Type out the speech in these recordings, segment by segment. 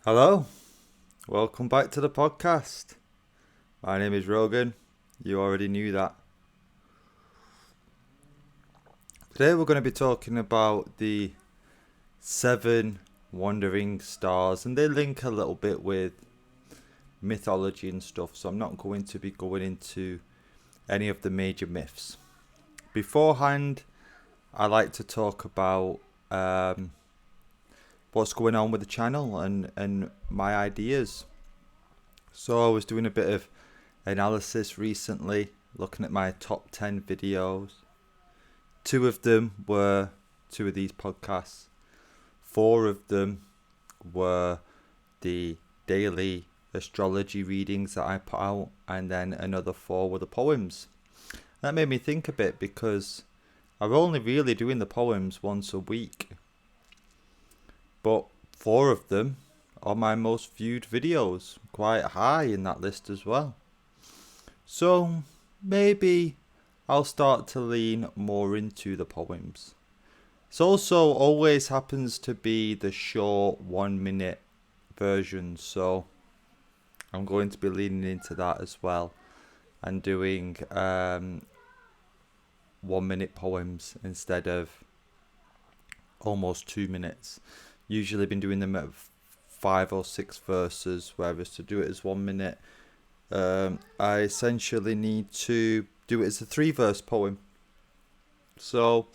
Hello, welcome back to the podcast. My name is Rogan. You already knew that. Today we're going to be talking about the seven wandering stars, and they link a little bit with mythology and stuff, so I'm not going to be going into any of the major myths. Beforehand, I like to talk about what's going on with the channel and my ideas. So I was doing a bit of analysis recently, looking at my top 10 videos. Two of them were two of these podcasts. Four of them were the daily astrology readings that I put out, and then another four were the poems. That made me think a bit because I'm only really doing the poems once a week, but four of them are my most viewed videos, quite high in that list as well. So maybe I'll start to lean more into the poems. It also always happens to be the short 1 minute version, so I'm going to be leaning into that as well and doing 1 minute poems instead of almost 2 minutes. Usually been doing them at 5 or 6 verses, whereas to do it as 1 minute, I essentially need to do it as a 3-verse poem. So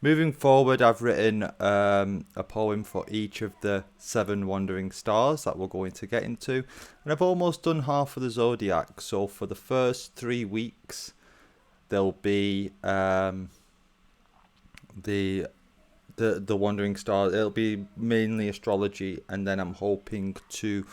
moving forward, I've written a poem for each of the 7 wandering stars that we're going to get into, and I've almost done half of the zodiac. So for the first 3 weeks, there'll be the wandering stars. It'll be mainly astrology, and then I'm hoping to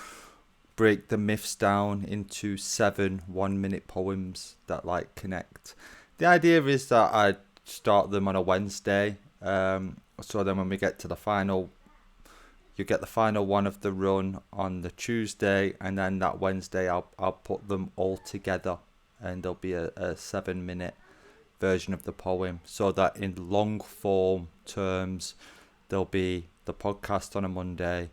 break the myths down into 7 1-minute poems that connect. The idea is that I start them on a Wednesday, so then when we get to the final, you get the final one of the run on the Tuesday, and then that Wednesday I'll put them all together, and there'll be a 7-minute version of the poem, so that in long form terms there'll be the podcast on a Monday,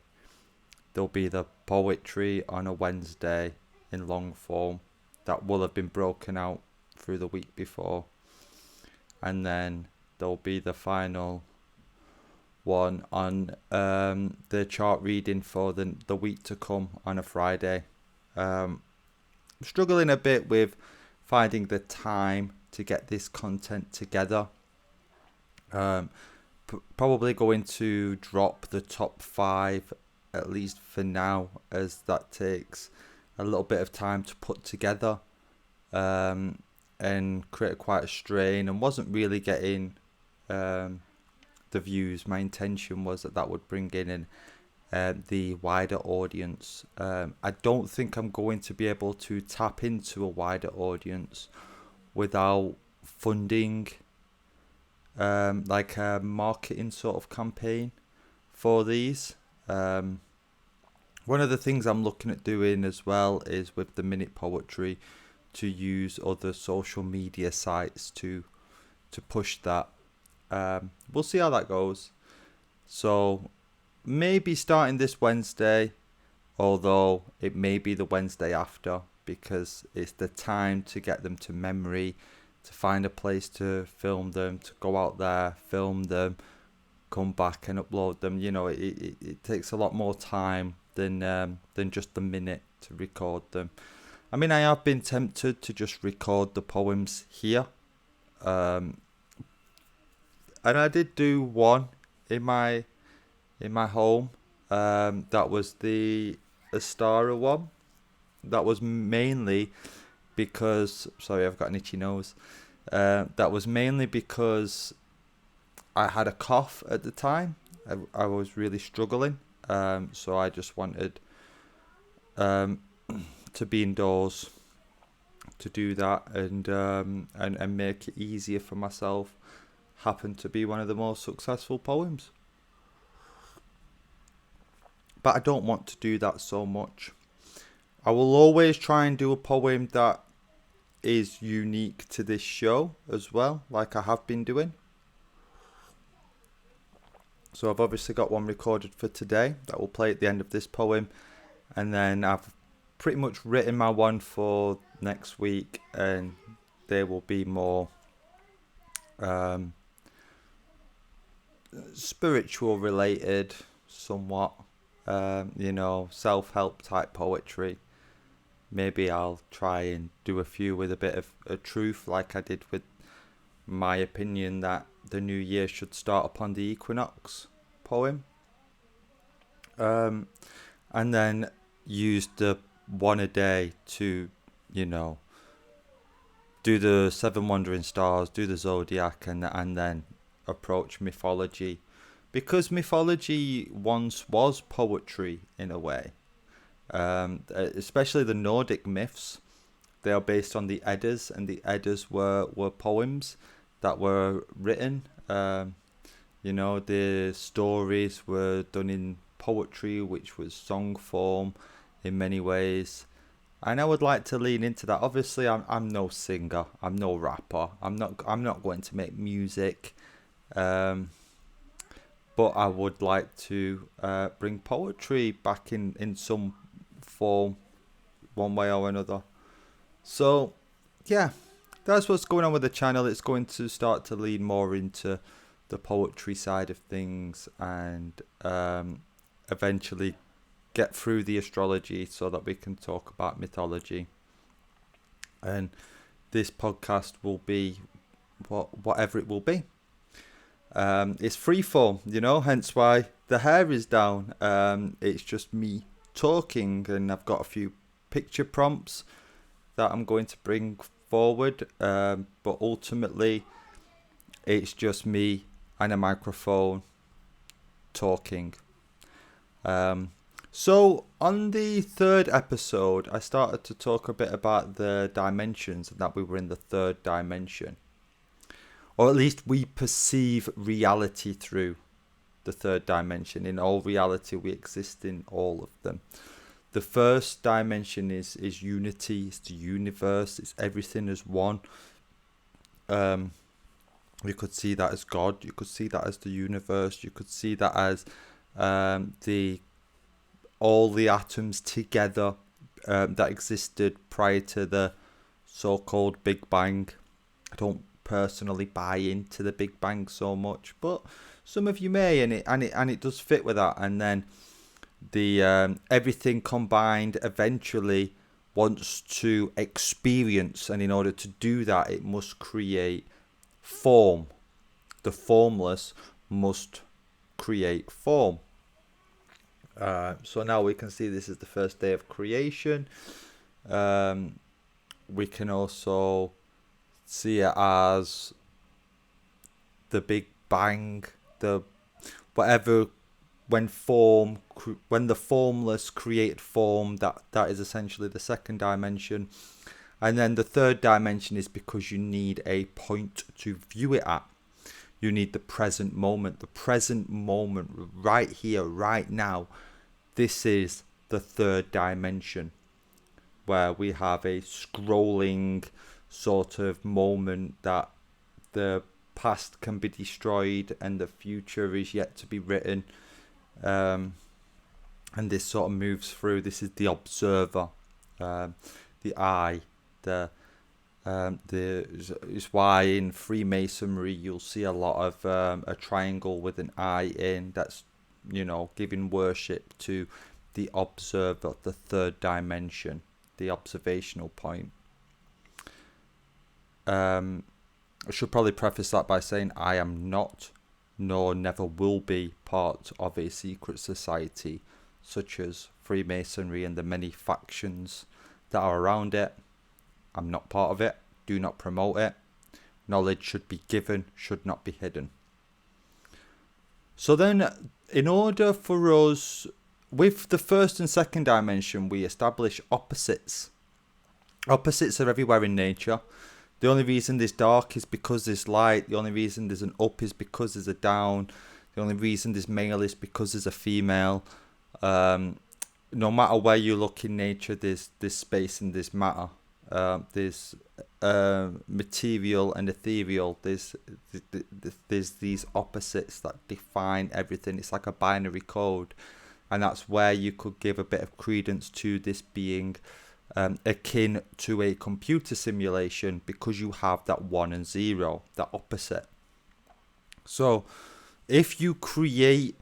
there'll be the poetry on a Wednesday in long form that will have been broken out through the week before, and then there'll be the final one on the chart reading for the week to come on a Friday. Struggling a bit with finding the time to get this content together. Probably going to drop the top 5 at least for now, as that takes a little bit of time to put together, and create quite a strain, and wasn't really getting the views. My intention was that would bring in the wider audience. I don't think I'm going to be able to tap into a wider audience without funding like a marketing sort of campaign for these. One of the things I'm looking at doing as well is with the minute poetry to use other social media sites to push that. We'll see how that goes. So maybe starting this Wednesday, although it may be the Wednesday after, because it's the time to get them to memory, to find a place to film them, to go out there, film them, come back and upload them. You know, it takes a lot more time than just the minute to record them. I mean, I have been tempted to just record the poems here, and I did do one in my home. That was the Astara one. That was mainly because, sorry, I've got an itchy nose. That was mainly because I had a cough at the time. I was really struggling. So I just wanted to be indoors to do that, and make it easier for myself. Happened to be one of the most successful poems. But I don't want to do that so much. I will always try and do a poem that is unique to this show as well, like I have been doing. So I've obviously got one recorded for today that will play at the end of this poem, and then I've pretty much written my one for next week, and they will be more spiritual related, somewhat, self-help type poetry. Maybe I'll try and do a few with a bit of a truth, like I did with my opinion that the new year should start upon the equinox poem. And then use the one a day to, do the seven wandering stars, do the zodiac, and then approach mythology. Because mythology once was poetry in a way. Especially the Nordic myths, they are based on the Eddas, and the Eddas were poems that were written. The stories were done in poetry, which was song form in many ways. And I would like to lean into that. Obviously, I'm no singer, I'm no rapper, I'm not going to make music, but I would like to bring poetry back in some form, one way or another. So yeah, that's what's going on with the channel. It's going to start to lean more into the poetry side of things, and eventually get through the astrology so that we can talk about mythology. And this podcast will be whatever it will be. It's freeform, hence why the hair is down. It's just me talking, and I've got a few picture prompts that I'm going to bring forward, but ultimately it's just me and a microphone talking. So on the third episode, I started to talk a bit about the dimensions, and that we were in the third dimension, or at least we perceive reality through the third dimension. In all reality, we exist in all of them. The first dimension is unity, it's the universe, it's everything as one. You could see that as God, you could see that as the universe, you could see that as all the atoms together that existed prior to the so-called Big Bang. I don't personally buy into the Big Bang so much, but some of you may, and it does fit with that. And then the everything combined eventually wants to experience, and in order to do that, it must create form. The formless must create form. So now we can see this is the first day of creation. We can also see it as the Big Bang, when the formless create form, that is essentially the second dimension. And then the third dimension is because you need a point to view it at. You need the present moment right here, right now. This is the third dimension, where we have a scrolling sort of moment that the past can be destroyed and the future is yet to be written. And this sort of moves through. This is the observer, the eye. Is why in Freemasonry you'll see a lot of a triangle with an eye in. That's giving worship to the observer, the third dimension, the observational point. I should probably preface that by saying I am not, nor never will be, part of a secret society such as Freemasonry and the many factions that are around it. I'm not part of it. Do not promote it. Knowledge should be given, should not be hidden. So then, in order for us, with the first and second dimension, we establish opposites. Opposites are everywhere in nature. The only reason there's dark is because there's light. The only reason there's an up is because there's a down. The only reason there's male is because there's a female. No matter where you look in nature, there's space and there's matter. There's material and ethereal. There's these opposites that define everything. It's like a binary code, and that's where you could give a bit of credence to this being akin to a computer simulation, because you have that 1 and 0, that opposite. So if you create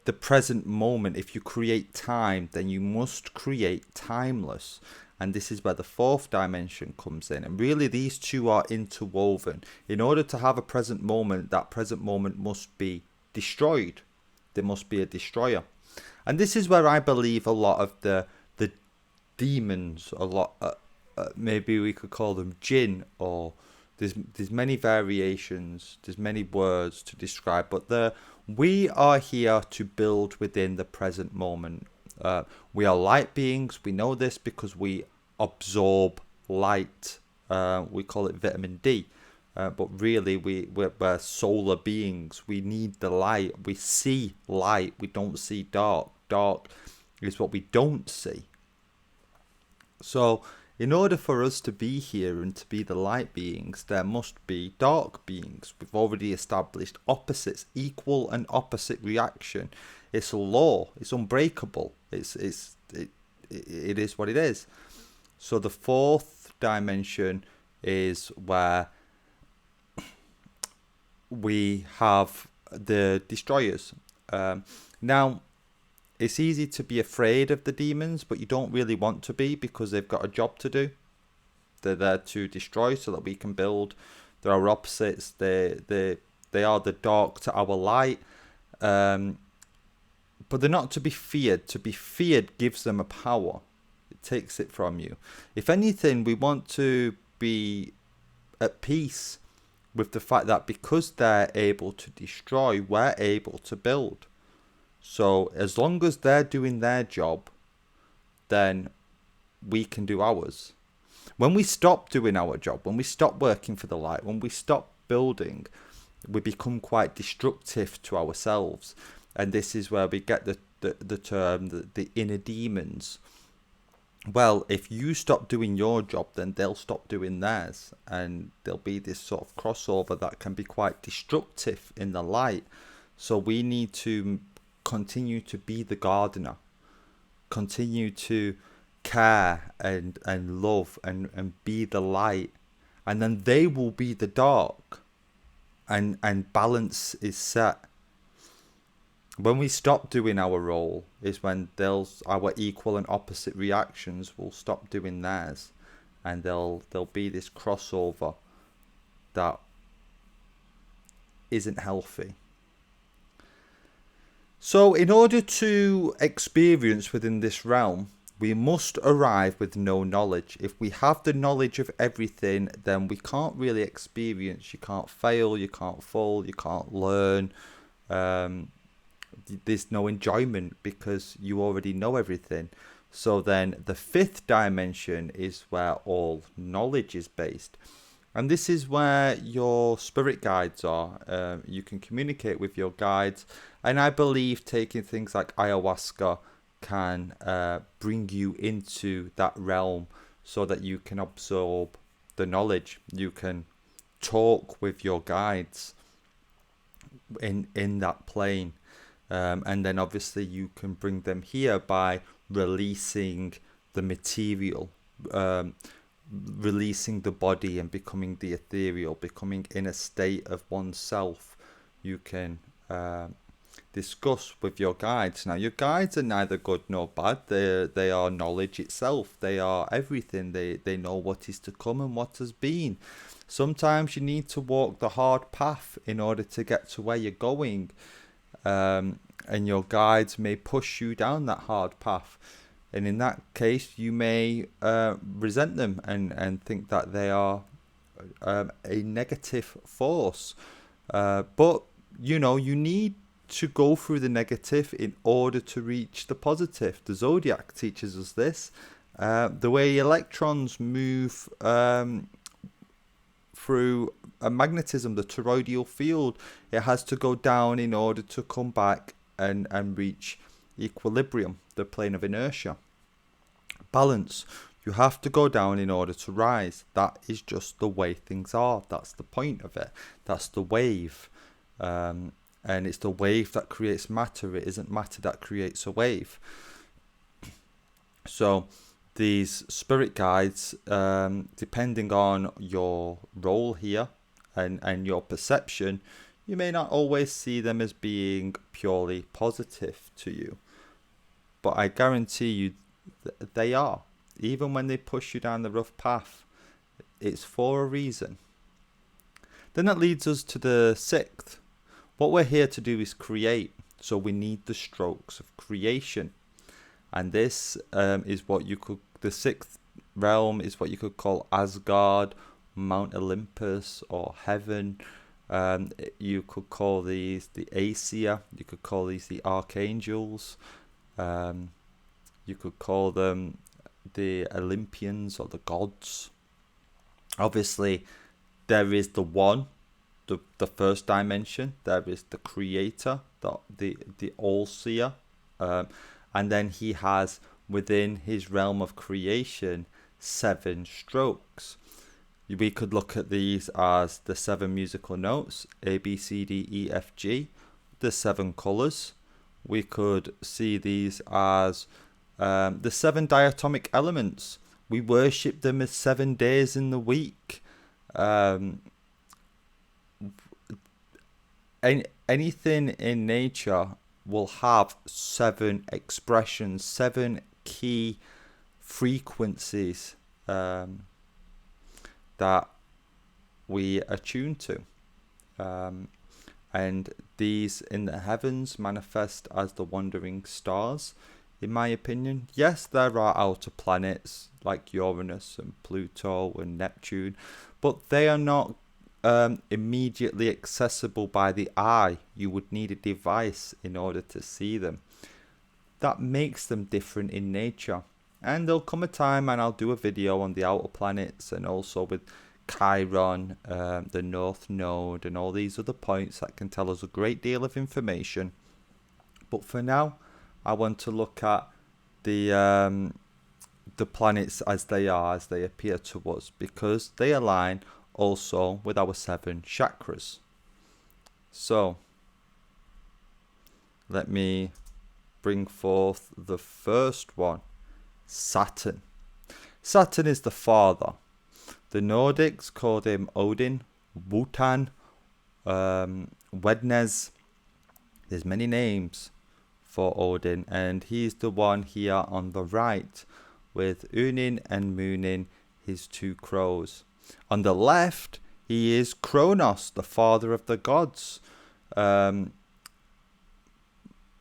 the present moment, if you create time, then you must create timeless. And this is where the fourth dimension comes in. And really, these two are interwoven. In order to have a present moment, that present moment must be destroyed. There must be a destroyer. And this is where I believe a lot of the demons, a lot, maybe we could call them jinn, or there's many variations, there's many words to describe, but we are here to build within the present moment. We are light beings. We know this because we absorb light. We call it vitamin D. But really, we're solar beings. We need the light. We see light. We don't see dark. Dark is what we don't see. So in order for us to be here and to be the light beings, there must be dark beings. We've already established opposites, equal and opposite reaction. It's a law. It's unbreakable. It is what it is. So the fourth dimension is where we have the destroyers. Now, it's easy to be afraid of the demons, but you don't really want to be, because they've got a job to do. They're there to destroy so that we can build. There are opposites. They are the dark to our light. But they're not to be feared. To be feared gives them a power. It takes it from you. If anything, we want to be at peace with the fact that because they're able to destroy, we're able to build. So as long as they're doing their job, then we can do ours. When we stop doing our job, when we stop working for the light, when we stop building, we become quite destructive to ourselves. And this is where we get the term, the inner demons. Well, if you stop doing your job, then they'll stop doing theirs. And there'll be this sort of crossover that can be quite destructive in the light. So we need to continue to be the gardener. Continue to care and love and be the light. And then they will be the dark. And balance is set. When we stop doing our role is when our equal and opposite reactions will stop doing theirs, and there'll be this crossover that isn't healthy. So in order to experience within this realm, we must arrive with no knowledge. If we have the knowledge of everything, then we can't really experience. You can't fail, you can't fall, you can't learn. There's no enjoyment because you already know everything. So then the fifth dimension is where all knowledge is based. And this is where your spirit guides are. You can communicate with your guides. And I believe taking things like ayahuasca can bring you into that realm so that you can absorb the knowledge. You can talk with your guides in that plane. And then obviously you can bring them here by releasing the material, releasing the body and becoming the ethereal, becoming in a state of oneself. You can discuss with your guides. Now your guides are neither good nor bad. They are knowledge itself. They are everything. They know what is to come and what has been. Sometimes you need to walk the hard path in order to get to where you're going. And your guides may push you down that hard path, and in that case you may resent them and think that they are a negative force, but you need to go through the negative in order to reach the positive. The zodiac teaches us this. The way electrons move through a magnetism, the toroidal field, it has to go down in order to come back and reach equilibrium, the plane of inertia. Balance. You have to go down in order to rise. That is just the way things are. That's the point of it. That's the wave. And it's the wave that creates matter. It isn't matter that creates a wave. So these spirit guides, depending on your role here and your perception, you may not always see them as being purely positive to you. But I guarantee you they are. Even when they push you down the rough path, it's for a reason. Then that leads us to the sixth. What we're here to do is create. So we need the strokes of creation. And this is what you could, the sixth realm is what you could call Asgard, Mount Olympus, or heaven. You could call these the Aesir. You could call these the archangels. You could call them the Olympians or the gods. Obviously, there is the one, the first dimension. There is the creator, the all-seer. And then he has, within his realm of creation, 7 strokes. We could look at these as the 7 musical notes, A, B, C, D, E, F, G, the 7 colours. We could see these as the 7 diatomic elements. We worship them as 7 days in the week. Anything in nature will have 7 expressions, 7 key frequencies that we attune to. And these in the heavens manifest as the wandering stars, in my opinion. Yes, there are outer planets like Uranus and Pluto and Neptune, but they are not immediately accessible by the eye. You would need a device in order to see them. That makes them different in nature. And there'll come a time and I'll do a video on the outer planets, and also with Chiron, the North Node, and all these other points that can tell us a great deal of information. But for now, I want to look at the planets as they are, as they appear to us, because they align also with our 7 chakras. So let me bring forth the first one, Saturn. Saturn is the father. The Nordics called him Odin, Wotan, Wednes. There's many names for Odin, and he's the one here on the right with Unin and Munin, his 2 crows. On the left, he is Kronos, the father of the gods.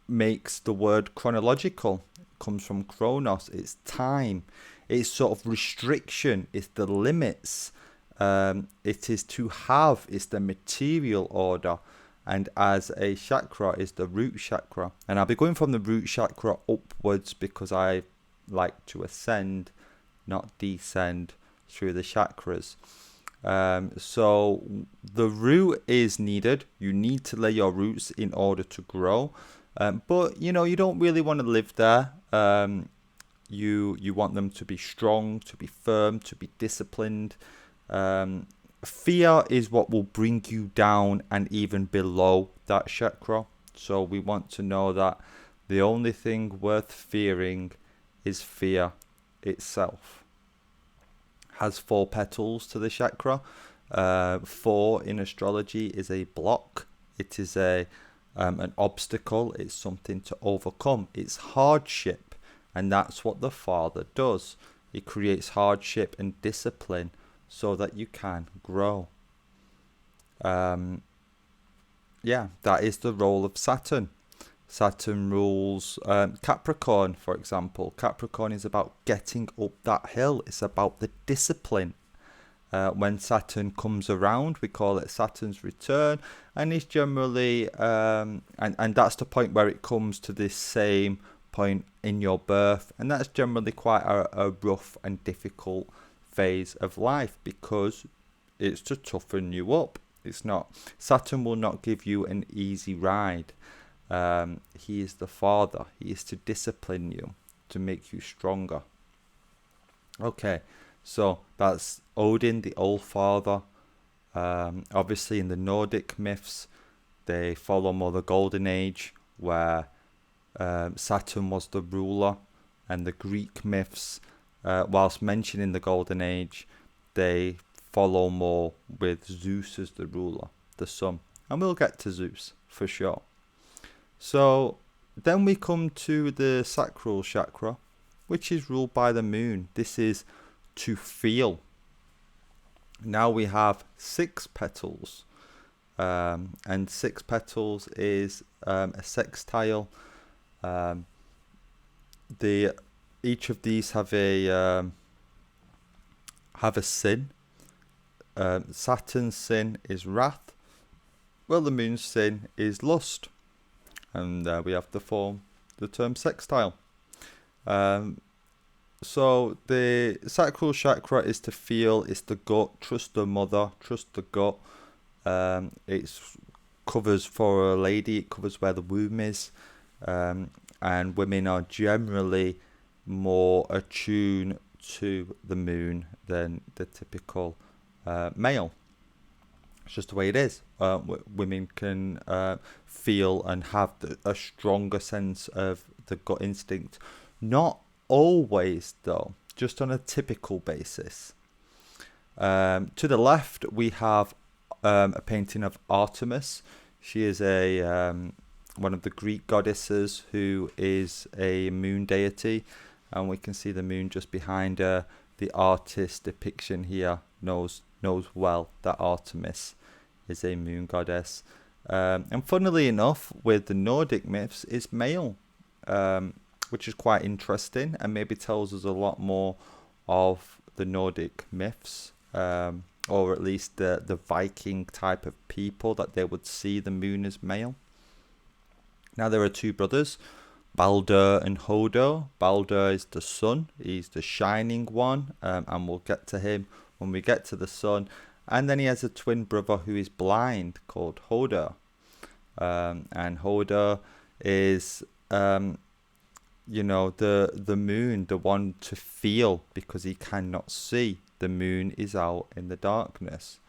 Makes the word chronological. It comes from Kronos. It's time. It's sort of restriction. It's the limits. It is to have. It's the material order. And as a chakra is the root chakra. And I'll be going from the root chakra upwards because I like to ascend, not descend through the chakras. So the root is needed. You need to lay your roots in order to grow. But you don't really want to live there. You want them to be strong, to be firm, to be disciplined. Fear is what will bring you down and even below that chakra. So we want to know that the only thing worth fearing is fear itself. Has 4 petals to the chakra. 4 in astrology is a block. It is an obstacle. It's something to overcome. It's hardship, and that's what the father does. He creates hardship and discipline so that you can grow. That is the role of Saturn. Saturn rules Capricorn, for example. Capricorn is about getting up that hill. It's about the discipline. When Saturn comes around, we call it Saturn's return, and it's generally and that's the point where it comes to this same point in your birth, and that's generally quite a rough and difficult phase of life because it's to toughen you up. Saturn will not give you an easy ride. He is the father. He is to discipline you, to make you stronger. Okay, so that's Odin, the All Father. Obviously, in the Nordic myths, they follow more the Golden Age, where Saturn was the ruler, and the Greek myths, whilst mentioning the Golden Age, they follow more with Zeus as the ruler, the sun. And we'll get to Zeus for sure. So then we come to the sacral chakra, which is ruled by the moon. This is to feel. Now we have 6 petals, and 6 petals is a sextile. The each of these have a sin. Saturn's sin is wrath. Well, the moon's sin is lust, and we have to form the term sextile. So the sacral chakra is to feel, it's the gut, trust the mother, trust the gut. It covers for a lady, it covers where the womb is, and women are generally more attuned to the moon than the typical male. It's just the way it is. Women can feel and have a stronger sense of the gut instinct. Not always, though, just on a typical basis. To the left, we have a painting of Artemis. She is a one of the Greek goddesses who is a moon deity, and we can see the moon just behind her. The artist depiction here knows well that Artemis is a moon goddess. And funnily enough, with the Nordic myths, it's male, which is quite interesting and maybe tells us a lot more of the Nordic myths, or at least the Viking type of people, that they would see the moon as male. Now there are 2 brothers, Balder and Hodor. Balder is the sun, he's the shining one, and we'll get to him when we get to the sun. And then he has a twin brother who is blind, called Hodor. And Hodor is, the moon, the one to feel, because he cannot see. The moon is out in the darkness.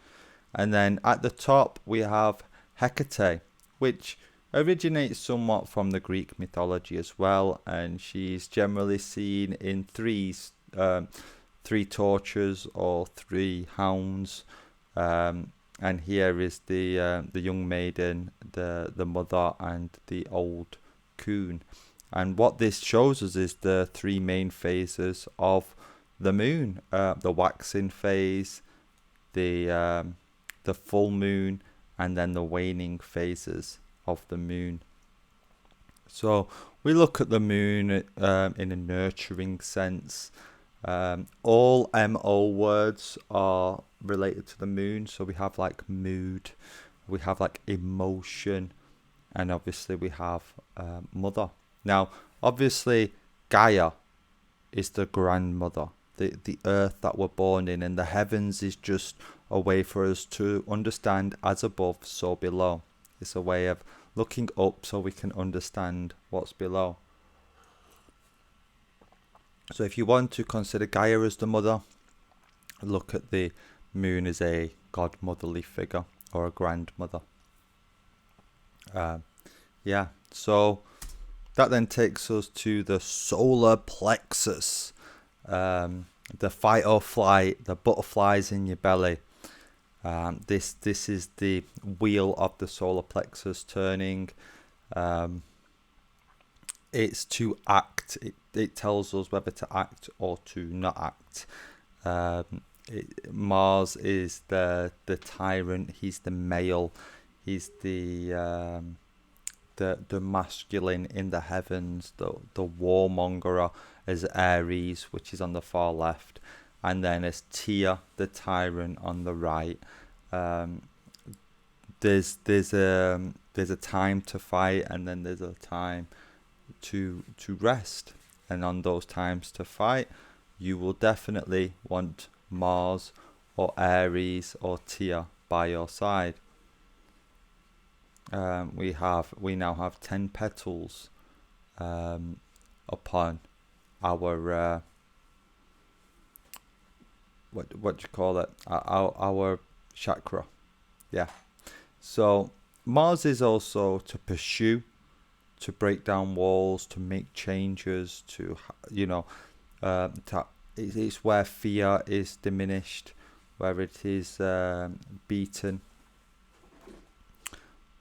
And then at the top we have Hecate, which originates somewhat from the Greek mythology as well, and she's generally seen in 3 torches or 3 hounds. And here is the young maiden, the mother, and the old coon. And what this shows us is the 3 main phases of the moon: the waxing phase, the full moon, and then the waning phases of the moon. So we look at the moon in a nurturing sense. All MO words are related to the moon. So we have like mood, we have like emotion, and obviously we have mother. Now, obviously, Gaia is the grandmother, the earth that we're born in, and the heavens is just a way for us to understand as above, so below. It's a way of looking up so we can understand what's below. So if you want to consider Gaia as the mother, look at the moon as a godmotherly figure or a grandmother. So that then takes us to the solar plexus, the fight or flight, the butterflies in your belly. This is the wheel of the solar plexus turning. It's to act. It tells us whether to act or to not act. Mars is the tyrant. He's the male. He's the masculine in the heavens. The warmonger as Aries, which is on the far left, and then as Tia, the tyrant, on the right. There's a time to fight, and then there's a time to rest. And on those times to fight, you will definitely want Mars or Aries or Tia by your side. We now have 10 petals upon our what do you call it? Our chakra. Yeah. So Mars is also to pursue, to break down walls, to make changes, to it's where fear is diminished, where it is beaten.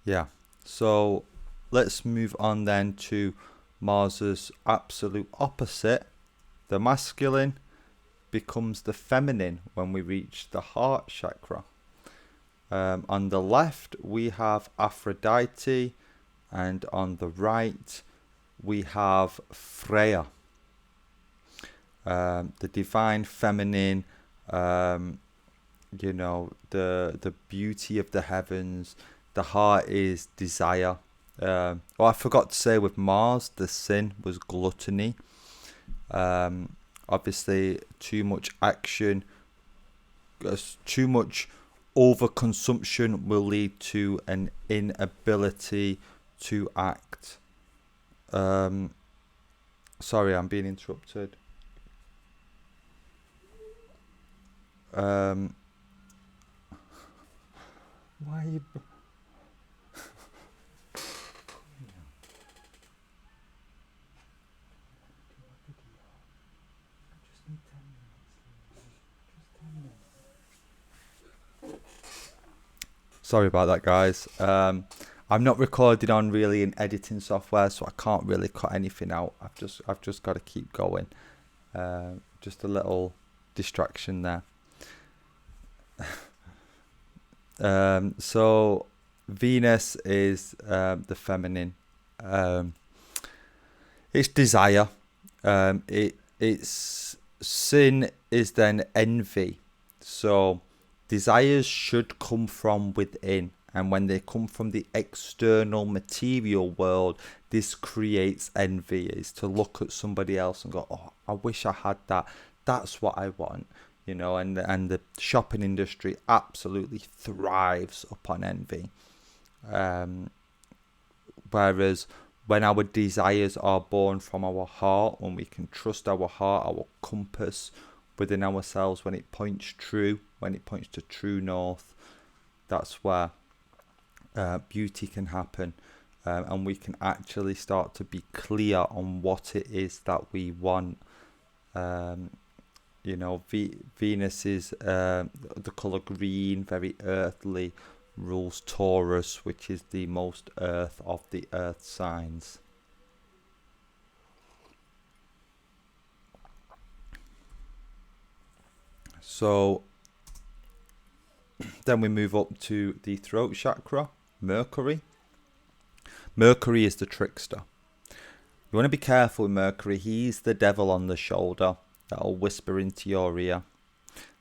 Yeah. So let's move on then to Mars's absolute opposite. The masculine becomes the feminine when we reach the heart chakra. On the left, we have Aphrodite, and on the right, we have Freya, the divine feminine, the beauty of the heavens. The heart is desire. I forgot to say with Mars, the sin was gluttony. Obviously, too much action, too much overconsumption will lead to an inability to act. Sorry, I'm being interrupted. Why are you... Sorry about that, guys. I'm not recorded on really an editing software, so I can't really cut anything out. I've just got to keep going. Just a little distraction there. So Venus is the feminine. It's desire. It's sin is then envy. So desires should come from within, and when they come from the external material world, this creates envy. Is to look at somebody else and go, oh, I wish I had that. That's what I want. And the shopping industry absolutely thrives upon envy. Whereas when our desires are born from our heart, when we can trust our heart, our compass within ourselves, when it points true, when it points to true north, that's where beauty can happen. And we can actually start to be clear on what it is that we want. Venus is the color green, very earthly, rules Taurus, which is the most earth of the earth signs. So then we move up to the throat chakra, Mercury. Mercury is the trickster. You want to be careful with Mercury. He's the devil on the shoulder that'll whisper into your ear.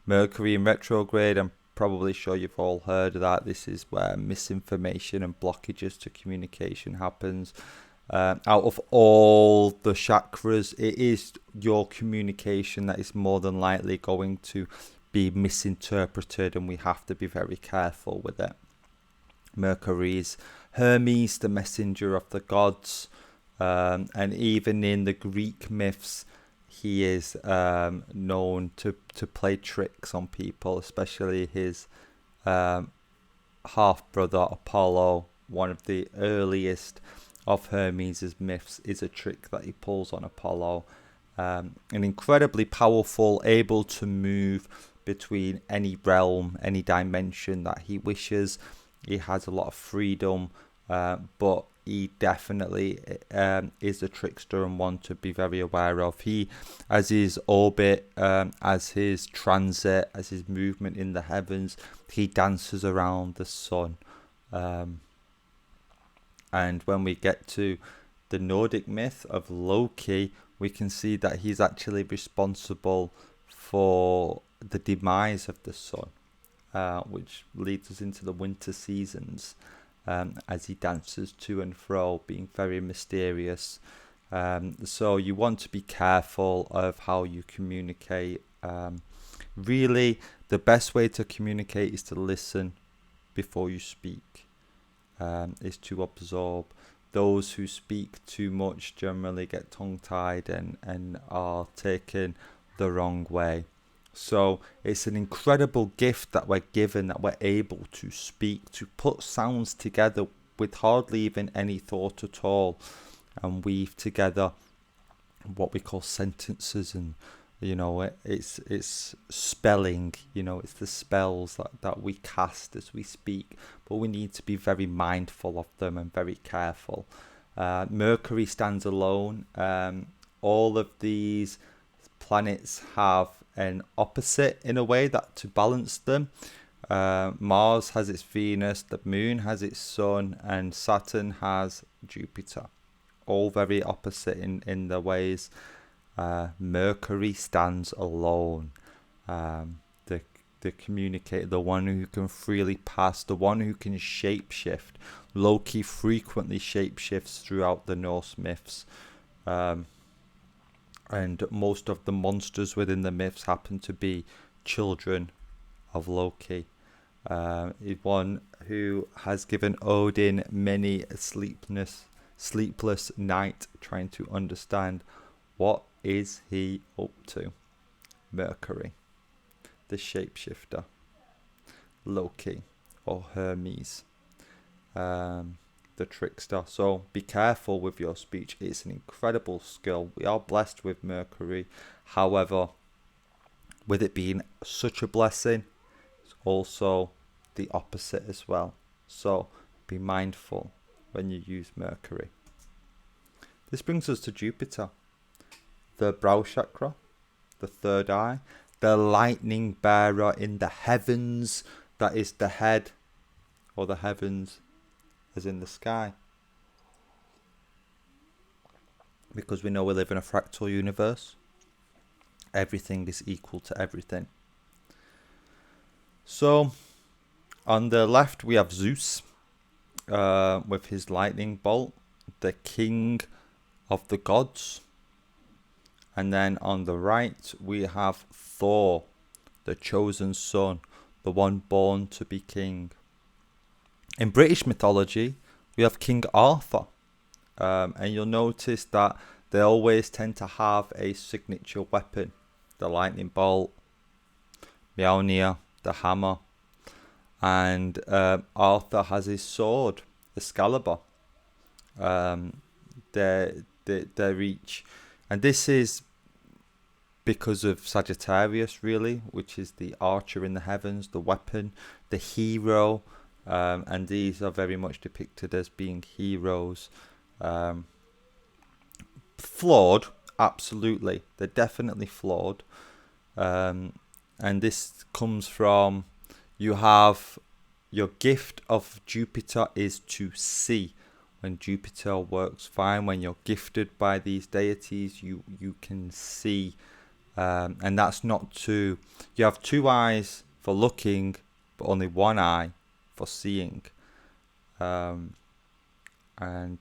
Mercury in retrograde, I'm probably sure you've all heard of that. This is where misinformation and blockages to communication happens. Out of all the chakras, it is your communication that is more than likely going to be misinterpreted, and we have to be very careful with it. Mercury is Hermes, the messenger of the gods, and even in the Greek myths, he is known to play tricks on people, especially his half-brother Apollo. One of the earliest of Hermes' myths is a trick that he pulls on Apollo. An incredibly powerful, able to move between any realm, any dimension that he wishes. He has a lot of freedom, but he definitely is a trickster and one to be very aware of. He, as his orbit, as his transit, as his movement in the heavens, he dances around the sun. And when we get to the Nordic myth of Loki, we can see that he's actually responsible for the demise of the sun, which leads us into the winter seasons. As he dances to and fro, being very mysterious. So you want to be careful of how you communicate. Really, the best way to communicate is to listen before you speak, is to absorb. Those who speak too much generally get tongue-tied and are taken the wrong way. So it's an incredible gift that we're given, that we're able to speak, to put sounds together with hardly even any thought at all, and weave together what we call sentences. And it's spelling, it's the spells that we cast as we speak, but we need to be very mindful of them and very careful. Mercury stands alone. All of these planets have an opposite in a way that to balance them. Mars has its Venus, the moon has its sun, and Saturn has Jupiter. All very opposite in their ways. Mercury stands alone. The communicator, the one who can freely pass, the one who can shapeshift. Loki frequently shapeshifts throughout the Norse myths. And most of the monsters within the myths happen to be children of Loki. One who has given Odin many a sleepless night trying to understand what is he up to. Mercury, the shapeshifter. Loki, or Hermes, the trickster. So be careful with your speech. It's an incredible skill. We are blessed with Mercury. However, with it being such a blessing, it's also the opposite as well. So be mindful when you use Mercury. This brings us to Jupiter, the brow chakra, the third eye, the lightning bearer in the heavens. That is the head, or the heavens as in the sky. Because we know we live in a fractal universe. Everything is equal to everything. So, on the left we have Zeus with his lightning bolt, the king of the gods. And then on the right we have Thor, the chosen son, the one born to be king. In British mythology, we have King Arthur. And you'll notice that they always tend to have a signature weapon. The lightning bolt, Mjolnir, the hammer. And Arthur has his sword, Excalibur. They're each... And this is because of Sagittarius, really, which is the archer in the heavens, the weapon, the hero. And these are very much depicted as being heroes. Flawed, absolutely. They're definitely flawed. And this comes from, you have your gift of Jupiter is to see. When Jupiter works fine, when you're gifted by these deities, you can see. And that's not two. You have two eyes for looking, but only one eye for seeing. And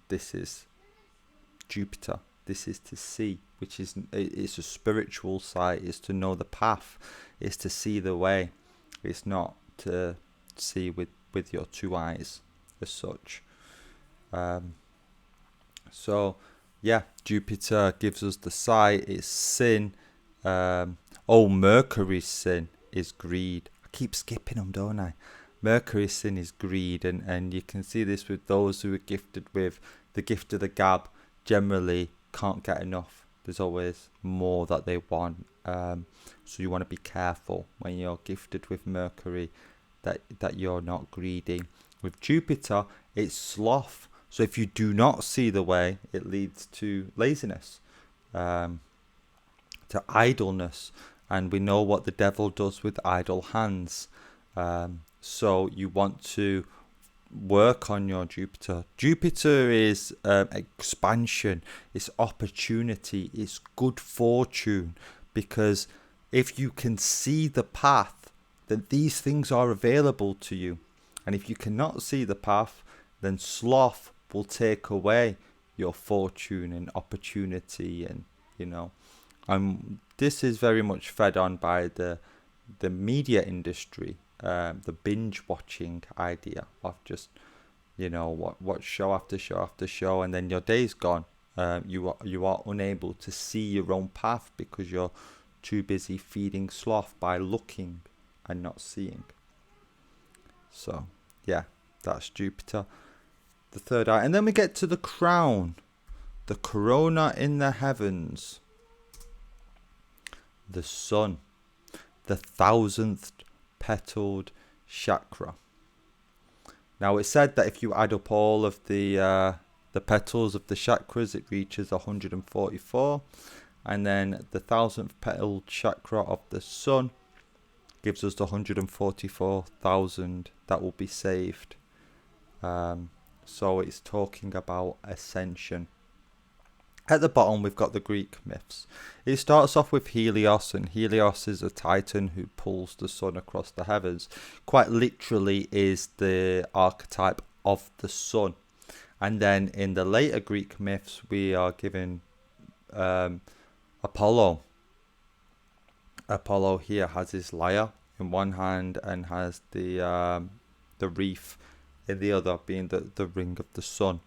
this is Jupiter. This is to see, which is, it's a spiritual sight. It's to know the path. It's to see the way. It's not to see with your two eyes as such. So yeah, Jupiter gives us the sight. It's sin. Mercury's sin is greed. I keep skipping them, don't I? Mercury's sin is greed, and you can see this with those who are gifted with the gift of the gab. Generally can't get enough. There's always more that they want. So you want to be careful when you're gifted with Mercury that you're not greedy. With Jupiter, it's sloth. So if you do not see the way, it leads to laziness, to idleness. And we know what the devil does with idle hands. So you want to work on your Jupiter. Jupiter is expansion, it's opportunity, it's good fortune. Because if you can see the path, then these things are available to you. And if you cannot see the path, then sloth will take away your fortune and opportunity. And this is very much fed on by the media industry, the binge watching idea of just watch show after show after show, and then your day's gone. You are unable to see your own path because you're too busy feeding sloth by looking and not seeing. So, yeah, that's Jupiter, the third eye. And then we get to the crown, the corona in the heavens, the sun, the 1000th petaled chakra. Now, it's said that if you add up all of the petals of the chakras, it reaches 144. And then the 1000th petaled chakra of the sun gives us the 144,000 that will be saved. So it's talking about ascension. At the bottom, we've got the Greek myths. It starts off with Helios, and Helios is a titan who pulls the sun across the heavens. Quite literally is the archetype of the sun. And then in the later Greek myths, we are given Apollo. Apollo here has his lyre in one hand and has the wreath in the other, being the ring of the sun.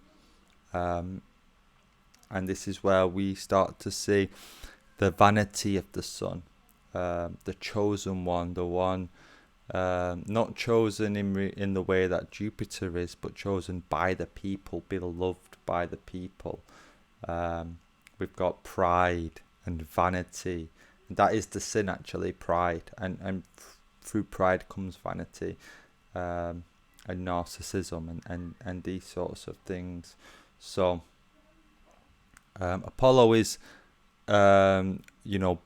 And this is where we start to see the vanity of the sun, the chosen one, the one not chosen in the way that Jupiter is, but chosen by the people, beloved by the people. We've got pride and vanity. That is the sin, actually, pride. And through pride comes vanity and narcissism and these sorts of things. So Apollo is,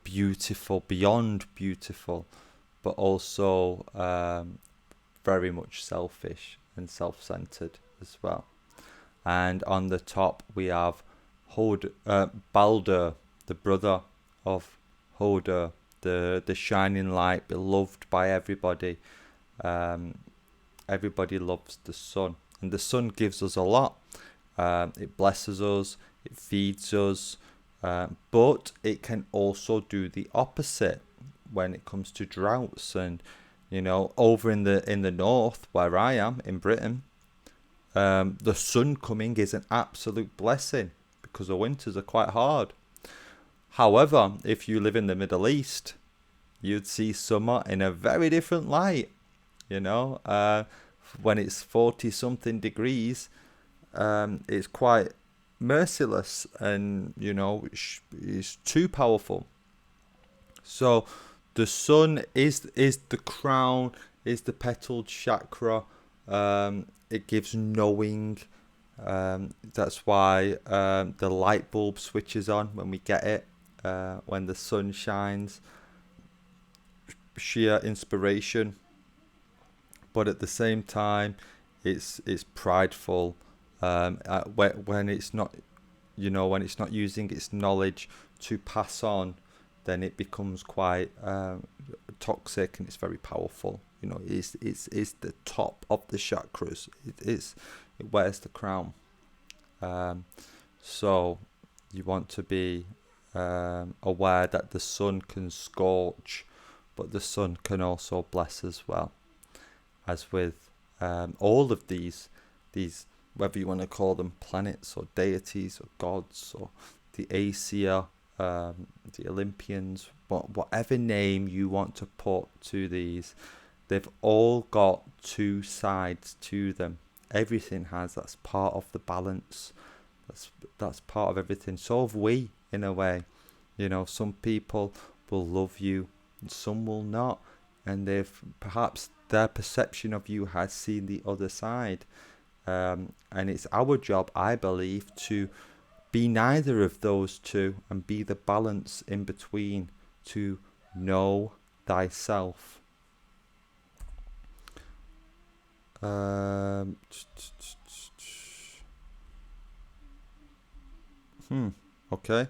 beautiful, beyond beautiful, but also very much selfish and self-centered as well. And on the top we have Balder, the brother of Hoder, the shining light, beloved by everybody. Everybody loves the sun, and the sun gives us a lot. It blesses us, it feeds us, but it can also do the opposite when it comes to droughts. And over in the north where I am in Britain, the sun coming is an absolute blessing because the winters are quite hard. However, if you live in the Middle East, you'd see summer in a very different light. When it's 40 something degrees, it's quite merciless, and it's too powerful. So the sun is the crown, is the petaled chakra. It gives knowing. That's why the light bulb switches on when we get it, when the sun shines. Sheer inspiration, but at the same time, it's prideful. When it's not, when it's not using its knowledge to pass on, then it becomes quite toxic, and it's very powerful. It's the top of the chakras. It wears the crown. So you want to be aware that the sun can scorch, but the sun can also bless as well. As with all of these, whether you want to call them planets or deities or gods or the Aesir, the Olympians, whatever name you want to put to these, they've all got two sides to them. Everything has. That's part of the balance. That's part of everything. So have we, in a way. Some people will love you and some will not, and perhaps their perception of you has seen the other side. And it's our job, I believe, to be neither of those two and be the balance in between, to know thyself. Okay.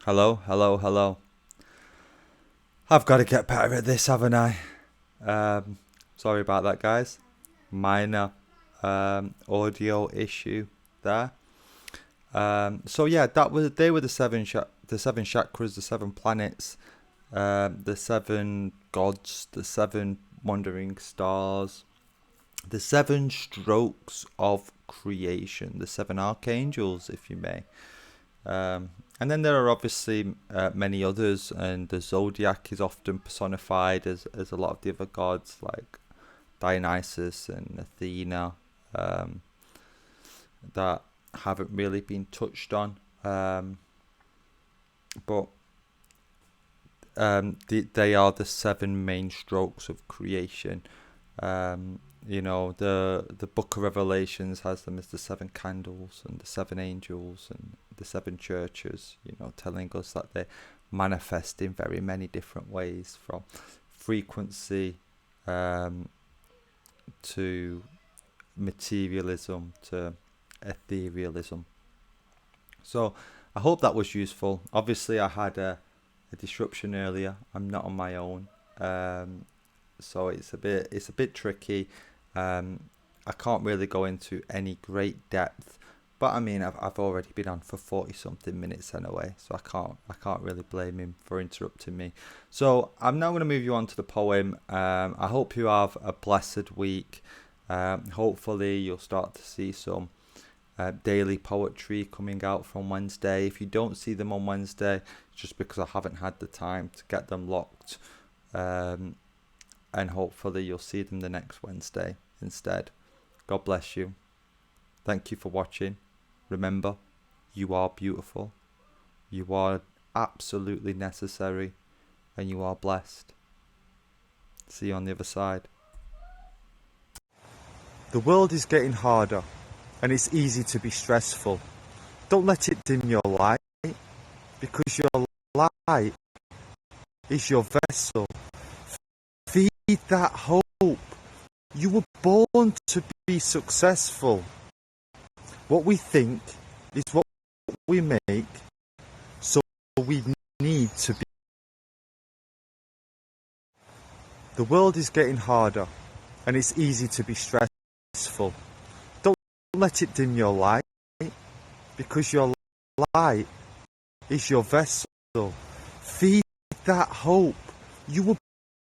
Hello, hello, hello. I've got to get better at this, haven't I? Sorry about that, guys. Minor audio issue there. So yeah, they were the seven chakras, the seven planets, the seven gods, the seven wandering stars, the seven strokes of creation, the seven archangels, if you may. And then there are obviously many others, and the zodiac is often personified as a lot of the other gods like Dionysus and Athena, that haven't really been touched on. But they are the seven main strokes of creation. The book of Revelations has them as the seven candles and the seven angels and the seven churches, telling us that they manifest in very many different ways, from frequency to materialism to etherealism. So I hope that was useful. Obviously I had a disruption earlier. I'm not on my own. So it's a bit tricky. I can't really go into any great depth, but I mean I've already been on for 40 something minutes anyway, so I can't really blame him for interrupting me. So I'm now going to move you on to the poem. I hope you have a blessed week. Hopefully you'll start to see some daily poetry coming out from Wednesday. If you don't see them on Wednesday, it's just because I haven't had the time to get them locked. And hopefully you'll see them the next Wednesday instead. God bless you. Thank you for watching. Remember, you are beautiful. You are absolutely necessary. And you are blessed. See you on the other side. The world is getting harder, and it's easy to be stressful. Don't let it dim your light, because your light is your vessel. Feed that hope. You were born to be successful. What we think is what we make, so we need to be. The world is getting harder, and it's easy to be stressful. Don't let it dim your light, because your light is your vessel. Feed that hope. You were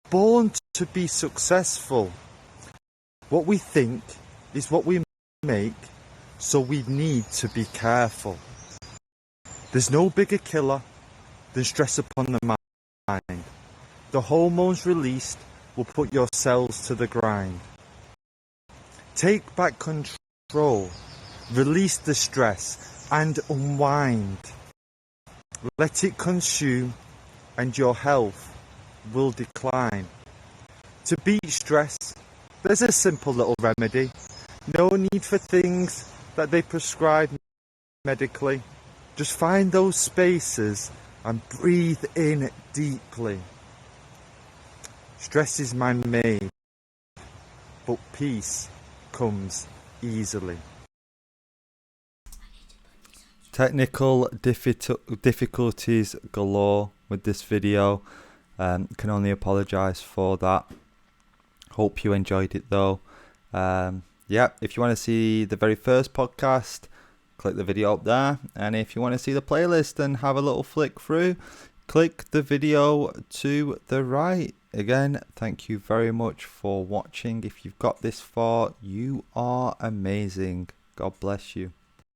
born to be successful. What we think is what we make, so we need to be careful. There's no bigger killer than stress upon the mind. The hormones released will put your cells to the grind. Take back control, release the stress and unwind. Let it consume and your health will decline. To beat stress, there's a simple little remedy. No need for things that they prescribe medically. Just find those spaces and breathe in deeply. Stress is man-made, but peace comes easily. Technical difficulties galore with this video. Can only apologise for that. Hope you enjoyed it though. If you want to see the very first podcast, click the video up there. And if you want to see the playlist and have a little flick through, click the video to the right. Again, thank you very much for watching. If you've got this far, you are amazing. God bless you.